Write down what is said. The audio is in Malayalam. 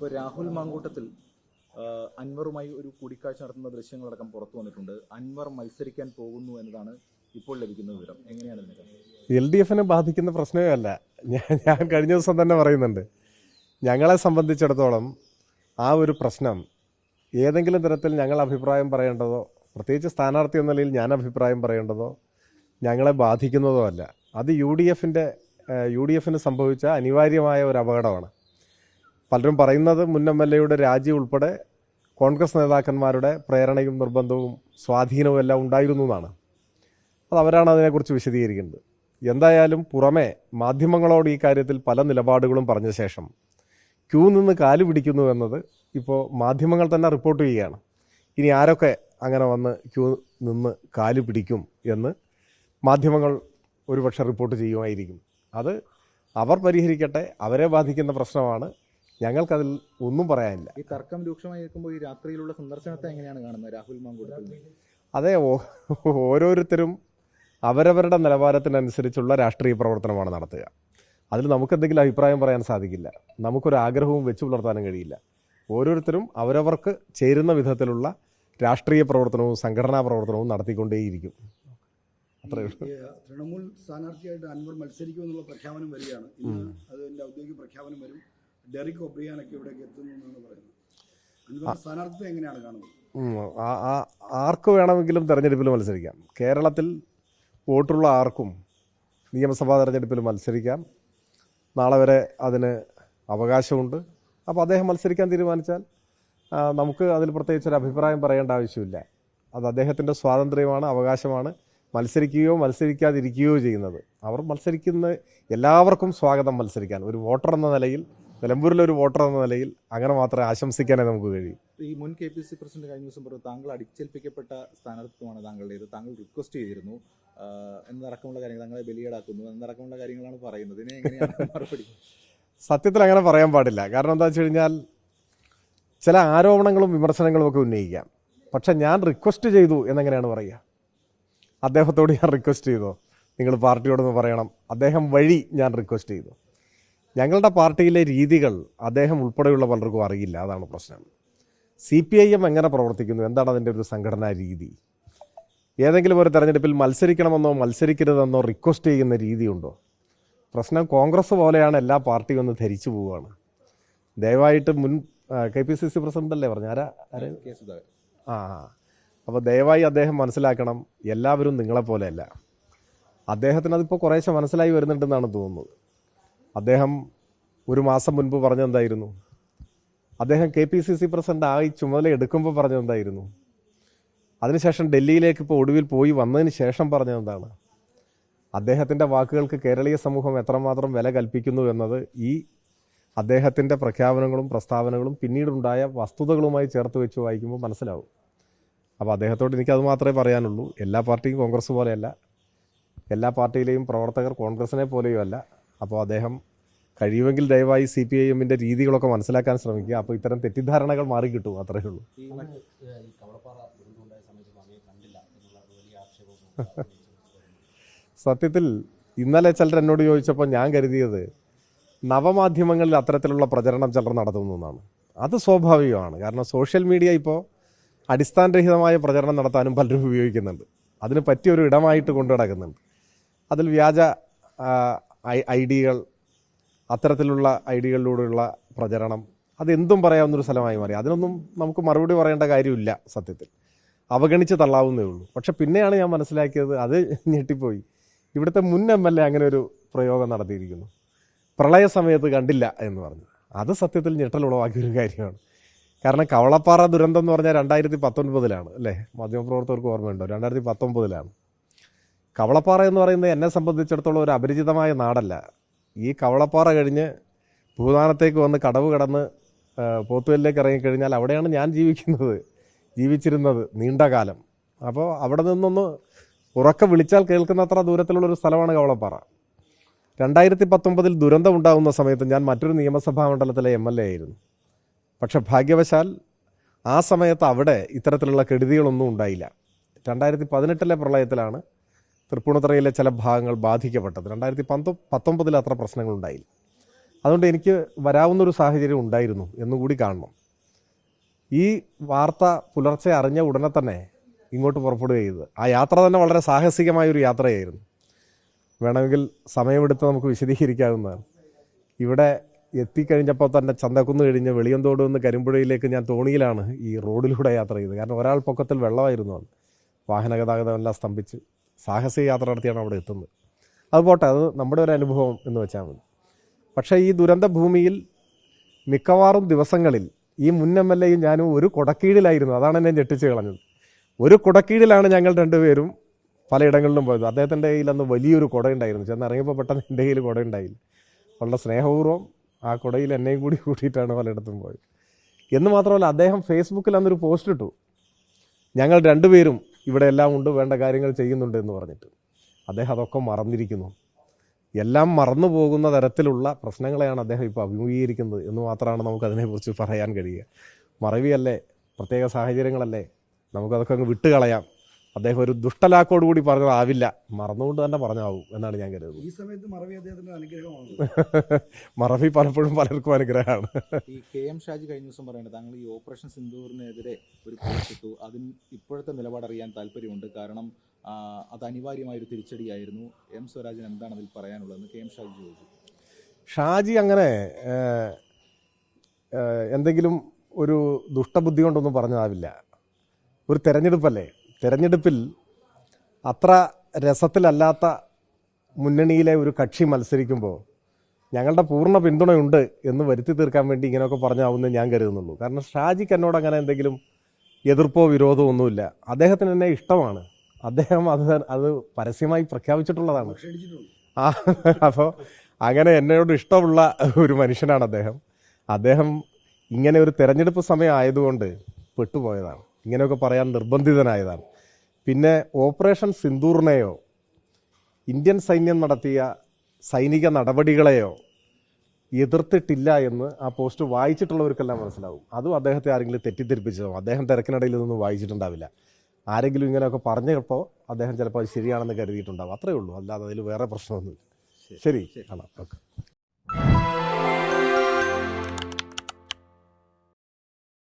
ഇപ്പോൾ രാഹുൽ മാങ്കൂട്ടത്തിൽ അൻവറുമായി ഒരു കൂടിക്കാഴ്ച നടത്തുന്ന ദൃശ്യങ്ങളടക്കം പുറത്തു വന്നിട്ടുണ്ട്. അൻവർ മത്സരിക്കാൻ പോകുന്നു എന്നതാണ് ഇപ്പോൾ ലഭിക്കുന്ന വിവരം. എങ്ങനെയാണ് ഇതിനെ? LDF ബാധിക്കുന്ന പ്രശ്നമേ അല്ല. ഞാൻ കഴിഞ്ഞ ദിവസം തന്നെ പറയുന്നുണ്ട്, ഞങ്ങളെ സംബന്ധിച്ചിടത്തോളം ആ ഒരു പ്രശ്നം ഏതെങ്കിലും തരത്തിൽ ഞങ്ങൾ അഭിപ്രായം പറയേണ്ടതോ, പ്രത്യേകിച്ച് സ്ഥാനാർത്ഥി എന്ന നിലയിൽ ഞാൻ അഭിപ്രായം പറയേണ്ടതോ, ഞങ്ങളെ ബാധിക്കുന്നതോ അല്ല. അത് യു ഡി എഫിന് സംഭവിച്ച അനിവാര്യമായ ഒരു അപകടമാണ്. പലരും പറയുന്നത് മുൻ MLA രാജി ഉൾപ്പെടെ കോൺഗ്രസ് നേതാക്കന്മാരുടെ പ്രേരണയും നിർബന്ധവും സ്വാധീനവും എല്ലാം ഉണ്ടായിരുന്നു എന്നാണ്. അത് അവരാണ് അതിനെക്കുറിച്ച് വിശദീകരിക്കുന്നത്. എന്തായാലും പുറമെ മാധ്യമങ്ങളോട് ഈ കാര്യത്തിൽ പല നിലപാടുകളും പറഞ്ഞ ശേഷം ക്യൂ നിന്ന് കാല് പിടിക്കുന്നു എന്നത് ഇപ്പോൾ മാധ്യമങ്ങൾ തന്നെ റിപ്പോർട്ട് ചെയ്യുകയാണ്. ഇനി ആരൊക്കെ അങ്ങനെ വന്ന് ക്യൂ നിന്ന് കാല് പിടിക്കും എന്ന് മാധ്യമങ്ങൾ ഒരുപക്ഷെ റിപ്പോർട്ട് ചെയ്യുമായിരിക്കും. അത് അവർ പരിഹരിക്കട്ടെ, അവരെ ബാധിക്കുന്ന പ്രശ്നമാണ്. ഞങ്ങൾക്കതിൽ ഒന്നും പറയാനില്ല. ഈ തർക്കം രൂക്ഷമായി നിൽക്കുമ്പോൾ ഈ രാത്രിയിലുള്ള സന്ദർശനത്തെ എങ്ങനെയാണ് കാണുന്നത് രാഹുൽ മാങ്കൂട്ടത്തിൽ? അതെ, ഓരോരുത്തരും അവരവരുടെ നിലവാരത്തിനനുസരിച്ചുള്ള രാഷ്ട്രീയ പ്രവർത്തനമാണ് നടത്തുക. അതിൽ നമുക്കെന്തെങ്കിലും അഭിപ്രായം പറയാൻ സാധിക്കില്ല. നമുക്കൊരു ആഗ്രഹവും വെച്ചു പുലർത്താനും കഴിയില്ല. ഓരോരുത്തരും അവരവർക്ക് ചേരുന്ന വിധത്തിലുള്ള രാഷ്ട്രീയ പ്രവർത്തനവും സംഘടനാ പ്രവർത്തനവും നടത്തിക്കൊണ്ടേയിരിക്കും. തൃണമൂൽ സ്ഥാനാർത്ഥിയായിട്ട് അൻവർ മത്സരിക്കുമെന്നുള്ള പ്രഖ്യാപനം വരികയാണ് ഇന്ന്. അതിൻ്റെ ഔദ്യോഗിക പ്രഖ്യാപനം വരും. ഡെറിക് ഒബ്രിയാനൊക്കെ ഇവിടേക്ക് എത്തുന്നു എന്നാണ് പറയുന്നത്. അൻവർ സ്ഥാനാർത്ഥിത്വം എങ്ങനെയാണ് കാണുന്നത്? ആർക്ക് വേണമെങ്കിലും തെരഞ്ഞെടുപ്പിൽ മത്സരിക്കാം. കേരളത്തിൽ വോട്ടുള്ള ആർക്കും നിയമസഭാ തെരഞ്ഞെടുപ്പിൽ മത്സരിക്കാം. നാളെ വരെ അതിന് അവകാശമുണ്ട്. അപ്പോൾ അദ്ദേഹം മത്സരിക്കാൻ തീരുമാനിച്ചാൽ നമുക്ക് അതിൽ പ്രത്യേകിച്ചൊരു അഭിപ്രായം പറയേണ്ട ആവശ്യമില്ല. അത് അദ്ദേഹത്തിൻ്റെ സ്വാതന്ത്ര്യമാണ്, അവകാശമാണ്. മത്സരിക്കുകയോ മത്സരിക്കാതിരിക്കുകയോ ചെയ്യുന്നത്. അവർ മത്സരിക്കുന്ന എല്ലാവർക്കും സ്വാഗതം മത്സരിക്കാൻ. ഒരു വോട്ടർ എന്ന നിലയിൽ, നിലമ്പൂരിലൊരു വോട്ടർ എന്ന നിലയിൽ അങ്ങനെ മാത്രമേ ആശംസിക്കാനേ നമുക്ക് കഴിയും. ഈ മുൻ KPCC പ്രസിഡന്റ് കഴിഞ്ഞ ദിവസം പറഞ്ഞു താങ്കൾ അടിച്ചേൽപ്പിക്കപ്പെട്ട സ്ഥാനാർത്ഥിത്വമാണ് താങ്കളുടേത്, താങ്കൾ റിക്വസ്റ്റ് ചെയ്തിരുന്നു എന്നടക്കമുള്ള കാര്യങ്ങൾ, താങ്കളെ ബലിയേടാക്കുന്നു എന്നടക്കമുള്ള കാര്യങ്ങളാണ് പറയുന്നത്. ഇതിനെ എങ്ങനെയാണ് മറുപടി? സത്യത്തിൽ അങ്ങനെ പറയാൻ പാടില്ല. കാരണം എന്താ വെച്ച് കഴിഞ്ഞാൽ ചില ആരോപണങ്ങളും വിമർശനങ്ങളും ഒക്കെ ഉന്നയിക്കാം. പക്ഷെ ഞാൻ റിക്വസ്റ്റ് ചെയ്തു എന്നെങ്ങനെയാണ് പറയുക? അദ്ദേഹത്തോട് ഞാൻ റിക്വസ്റ്റ് ചെയ്തോ? നിങ്ങൾ പാർട്ടിയോടൊന്ന് പറയണം. അദ്ദേഹം വഴി ഞാൻ റിക്വസ്റ്റ് ചെയ്തു. ഞങ്ങളുടെ പാർട്ടിയിലെ രീതികൾ അദ്ദേഹം ഉൾപ്പെടെയുള്ള പലർക്കും അറിയില്ല. അതാണ് പ്രശ്നം. CPIM എങ്ങനെ പ്രവർത്തിക്കുന്നു, എന്താണ് അതിൻ്റെ ഒരു സംഘടനാ രീതി, ഏതെങ്കിലും ഒരു തെരഞ്ഞെടുപ്പിൽ മത്സരിക്കണമെന്നോ മത്സരിക്കരുതെന്നോ റിക്വസ്റ്റ് ചെയ്യുന്ന രീതിയുണ്ടോ? പ്രശ്നം കോൺഗ്രസ് പോലെയാണ് എല്ലാ പാർട്ടിയും ഒന്ന് ധരിച്ചു പോവുകയാണ്. ദയവായിട്ട് മുൻ KPCC പ്രസിഡന്റ് അല്ലേ പറഞ്ഞു, അപ്പോൾ ദയവായി അദ്ദേഹം മനസ്സിലാക്കണം, എല്ലാവരും നിങ്ങളെപ്പോലെയല്ല. അദ്ദേഹത്തിന് അതിപ്പോൾ കുറേശ്ശെ മനസ്സിലായി വരുന്നുണ്ടെന്നാണ് തോന്നുന്നത്. അദ്ദേഹം ഒരു മാസം മുൻപ് പറഞ്ഞെന്തായിരുന്നു? അദ്ദേഹം KPCC പ്രസിഡന്റ് ആയി ചുമതല എടുക്കുമ്പോൾ പറഞ്ഞതെന്തായിരുന്നു? അതിനുശേഷം ഡൽഹിയിലേക്ക് ഇപ്പോൾ ഒടുവിൽ പോയി വന്നതിന് ശേഷം പറഞ്ഞതെന്താണ്? അദ്ദേഹത്തിൻ്റെ വാക്കുകൾക്ക് കേരളീയ സമൂഹം എത്രമാത്രം വില കൽപ്പിക്കുന്നു എന്നത് ഈ അദ്ദേഹത്തിൻ്റെ പ്രഖ്യാപനങ്ങളും പ്രസ്താവനകളും പിന്നീടുണ്ടായ വസ്തുതകളുമായി ചേർത്ത് വെച്ച് വായിക്കുമ്പോൾ മനസ്സിലാവും. അപ്പോൾ അദ്ദേഹത്തോട് എനിക്കത് മാത്രമേ പറയാനുള്ളൂ. എല്ലാ പാർട്ടിയും കോൺഗ്രസ് പോലെയല്ല, എല്ലാ പാർട്ടിയിലെയും പ്രവർത്തകർ കോൺഗ്രസിനെ പോലെയും അല്ല. അപ്പോൾ അദ്ദേഹം കഴിയുമെങ്കിൽ ദയവായി CPIM രീതികളൊക്കെ മനസ്സിലാക്കാൻ ശ്രമിക്കുക. അപ്പോൾ ഇത്തരം തെറ്റിദ്ധാരണകൾ മാറിക്കിട്ടും. അത്രയേ ഉള്ളൂ. സത്യത്തിൽ ഇന്നലെ ചിലർ എന്നോട് ചോദിച്ചപ്പോൾ ഞാൻ കരുതിയത് നവമാധ്യമങ്ങളിൽ അത്തരത്തിലുള്ള പ്രചരണം ചിലർ നടത്തുന്നു എന്നാണ്. അത് സ്വാഭാവികമാണ്. കാരണം സോഷ്യൽ മീഡിയ ഇപ്പോൾ അടിസ്ഥാനരഹിതമായ പ്രചരണം നടത്താനും പലരും ഉപയോഗിക്കുന്നുണ്ട്. അതിന് പറ്റിയൊരു ഇടമായിട്ട് കൊണ്ടു നടക്കുന്നുണ്ട്. അതിൽ വ്യാജ ഐഡികൾ, അത്തരത്തിലുള്ള ഐഡികളിലൂടെയുള്ള പ്രചരണം, അതെന്തും പറയാവുന്നൊരു സ്ഥലമായി മാറി. അതിനൊന്നും നമുക്ക് മറുപടി പറയേണ്ട കാര്യമില്ല. സത്യത്തിൽ അവഗണിച്ച് തള്ളാവുന്നേ ഉള്ളൂ. പക്ഷെ പിന്നെയാണ് ഞാൻ മനസ്സിലാക്കിയത്, അത് ഞെട്ടിപ്പോയി. ഇവിടുത്തെ മുൻ MLA അങ്ങനെ ഒരു പ്രയോഗം നടത്തിയിരിക്കുന്നു. പ്രളയ സമയത്ത് കണ്ടില്ല എന്ന് പറഞ്ഞു. അത് സത്യത്തിൽ ഞെട്ടലുളവാക്കിയൊരു കാര്യമാണ്. കാരണം കവളപ്പാറ ദുരന്തം എന്ന് പറഞ്ഞാൽ 2019 അല്ലേ? മാധ്യമപ്രവർത്തകർക്ക് ഓർമ്മയുണ്ടോ? 2019 കവളപ്പാറ എന്ന് പറയുന്നത് എന്നെ സംബന്ധിച്ചിടത്തോളം ഒരു അപരിചിതമായ നാടല്ല. ഈ കവളപ്പാറ കഴിഞ്ഞ് ഭൂതാനത്തേക്ക് വന്ന് കടവ് കടന്ന് പോത്തുകലിലേക്ക് ഇറങ്ങിക്കഴിഞ്ഞാൽ അവിടെയാണ് ഞാൻ ജീവിച്ചിരുന്നത് നീണ്ട കാലം. അപ്പോൾ അവിടെ നിന്നൊന്ന് ഉറക്കെ വിളിച്ചാൽ കേൾക്കുന്നത്ര ദൂരത്തിലുള്ളൊരു സ്ഥലമാണ് കവളപ്പാറ. 2019 ദുരന്തം ഉണ്ടാകുന്ന സമയത്ത് ഞാൻ മറ്റൊരു നിയമസഭാ മണ്ഡലത്തിലെ MLA ആയിരുന്നു. പക്ഷെ ഭാഗ്യവശാൽ ആ സമയത്ത് അവിടെ ഇത്തരത്തിലുള്ള കെടുതികളൊന്നും ഉണ്ടായില്ല. 2018 പ്രളയത്തിലാണ് തൃപ്പൂണിത്തുറയിലെ ചില ഭാഗങ്ങൾ ബാധിക്കപ്പെട്ടത്. 2019 അത്ര പ്രശ്നങ്ങളുണ്ടായില്ല. അതുകൊണ്ട് എനിക്ക് വരാവുന്നൊരു സാഹചര്യം ഉണ്ടായിരുന്നു എന്നുകൂടി കാണണം. ഈ വാർത്ത പുലർച്ചെ അറിഞ്ഞ ഉടനെ തന്നെ ഇങ്ങോട്ട് പുറപ്പെടുകയും ചെയ്തത്. ആ യാത്ര തന്നെ വളരെ സാഹസികമായൊരു യാത്രയായിരുന്നു. വേണമെങ്കിൽ സമയമെടുത്ത് നമുക്ക് വിശദീകരിക്കാവുന്നതാണ്. ഇവിടെ എത്തിക്കഴിഞ്ഞപ്പോൾ തന്നെ ചന്തക്കുന്ന് കഴിഞ്ഞ് വെളിയന്തോട് നിന്ന് കരിമ്പുഴയിലേക്ക് ഞാൻ തോണിയിലാണ് ഈ റോഡിലൂടെ യാത്ര ചെയ്തത്. കാരണം ഒരാൾ പൊക്കത്തിൽ വെള്ളമായിരുന്നു. അത് വാഹന ഗതാഗതമെല്ലാം സ്തംഭിച്ച് സാഹസിക യാത്ര നടത്തിയാണ് അവിടെ എത്തുന്നത്. അത് പോട്ടെ, അത് നമ്മുടെ ഒരു അനുഭവം എന്ന് വെച്ചാൽ മതി. പക്ഷേ ഈ ദുരന്ത ഭൂമിയിൽ മിക്കവാറും ദിവസങ്ങളിൽ ഈ മുൻ MLA-യും ഞാനും ഒരു കുടക്കീഴിലായിരുന്നു. അതാണ് എന്നെ ഞെട്ടിച്ച് കളഞ്ഞത്. ഒരു കുടക്കീഴിലാണ് ഞങ്ങൾ രണ്ടുപേരും പലയിടങ്ങളിലും പോയത്. അദ്ദേഹത്തിൻ്റെ കയ്യിൽ അന്ന് വലിയൊരു കുട ഉണ്ടായിരുന്നു. ചെന്നിറങ്ങിയപ്പോൾ പെട്ടെന്ന് എൻ്റെ കയ്യിൽ കുട ഉണ്ടായില്ല. വളരെ സ്നേഹപൂർവ്വം ആ കുടയിൽ എന്നെയും കൂടി കൂട്ടിയിട്ടാണ് പലയിടത്തും പോയത്. എന്ന് മാത്രമല്ല, അദ്ദേഹം ഫേസ്ബുക്കിൽ അന്നൊരു പോസ്റ്റ് ഇട്ടു, ഞങ്ങൾ രണ്ടുപേരും ഇവിടെ എല്ലാം ഉണ്ട്, വേണ്ട കാര്യങ്ങൾ ചെയ്യുന്നുണ്ട് എന്ന് പറഞ്ഞിട്ട്. അദ്ദേഹം അതൊക്കെ മറന്നിരിക്കുന്നു. എല്ലാം മറന്നു പോകുന്ന തരത്തിലുള്ള പ്രശ്നങ്ങളെയാണ് അദ്ദേഹം ഇപ്പോൾ അഭിമുഖീകരിക്കുന്നത് എന്ന് മാത്രമാണ് നമുക്കതിനെക്കുറിച്ച് പറയാൻ കഴിയുക. മറവിയല്ലേ, പ്രത്യേക സാഹചര്യങ്ങളല്ലേ, നമുക്കതൊക്കെ അങ്ങ് വിട്ടുകളയാം. അദ്ദേഹം ഒരു ദുഷ്ടലാക്കോടുകൂടി പറഞ്ഞതാവില്ല, മറന്നുകൊണ്ട് തന്നെ പറഞ്ഞാവും എന്നാണ് ഞാൻ കരുതുന്നത്. ഈ സമയത്ത് മറവി അദ്ദേഹത്തിന്റെ അനുഗ്രഹമാണ്. മറവി പലപ്പോഴും പലർക്കും അനുഗ്രഹമാണ്. ഈ KM ഷാജി കഴിഞ്ഞ ദിവസം പറയുന്നത് താങ്കൾ ഈ ഓപ്പറേഷൻ സിന്ദൂറിനെതിരെ ഒരു പോസ്റ്റ് ഇട്ടു. അതിന് ഇപ്പോഴത്തെ നിലപാടറിയാൻ താല്പര്യമുണ്ട്. കാരണം അത് അനിവാര്യമായൊരു തിരിച്ചടിയായിരുന്നു. M സ്വരാജിന് എന്താണ് അതിൽ പറയാനുള്ളതെന്ന് KM ഷാജി ചോദിച്ചു. ഷാജി അങ്ങനെ എന്തെങ്കിലും ഒരു ദുഷ്ടബുദ്ധി കൊണ്ടൊന്നും പറഞ്ഞതാവില്ല. ഒരു തെരഞ്ഞെടുപ്പല്ലേ, തെരഞ്ഞെടുപ്പിൽ അത്ര രസത്തിലല്ലാത്ത മുന്നണിയിലെ ഒരു കക്ഷി മത്സരിക്കുമ്പോൾ ഞങ്ങളുടെ പൂർണ്ണ പിന്തുണയുണ്ട് എന്ന് വരുത്തി തീർക്കാൻ വേണ്ടി ഇങ്ങനെയൊക്കെ പറഞ്ഞാവുന്നേ ഞാൻ കരുതുന്നുള്ളൂ. കാരണം ഷാജിക്ക് എന്നോട് അങ്ങനെ എന്തെങ്കിലും എതിർപ്പോ വിരോധമോ ഒന്നുമില്ല. അദ്ദേഹത്തിന് എന്നെ ഇഷ്ടമാണ്. അദ്ദേഹം അത് പരസ്യമായി പ്രഖ്യാപിച്ചിട്ടുള്ളതാണ്. അപ്പോൾ അങ്ങനെ എന്നോട് ഇഷ്ടമുള്ള ഒരു മനുഷ്യനാണ് അദ്ദേഹം. അദ്ദേഹം ഇങ്ങനെ ഒരു തെരഞ്ഞെടുപ്പ് സമയം ആയതുകൊണ്ട് പെട്ടുപോയതാണ്, ഇങ്ങനെയൊക്കെ പറയാൻ നിർബന്ധിതനായതാണ്. പിന്നെ ഓപ്പറേഷൻ സിന്ദൂറിനെയോ ഇന്ത്യൻ സൈന്യം നടത്തിയ സൈനിക നടപടികളെയോ എതിർത്തിട്ടില്ല എന്ന് ആ പോസ്റ്റ് വായിച്ചിട്ടുള്ളവർക്കെല്ലാം മനസ്സിലാവും. അതും അദ്ദേഹത്തെ ആരെങ്കിലും തെറ്റിദ്ധരിപ്പിച്ചതോ, അദ്ദേഹം തിരക്കിനിടയിൽ ഇതൊന്നും വായിച്ചിട്ടുണ്ടാവില്ല. ആരെങ്കിലും ഇങ്ങനെയൊക്കെ പറഞ്ഞപ്പോൾ അദ്ദേഹം ചിലപ്പോൾ അത് ശരിയാണെന്ന് കരുതിയിട്ടുണ്ടാവും. അത്രയേ ഉള്ളൂ, അല്ലാതെ അതിൽ വേറെ പ്രശ്നമൊന്നുമില്ല. ശരി, കാണാം. ഓക്കെ.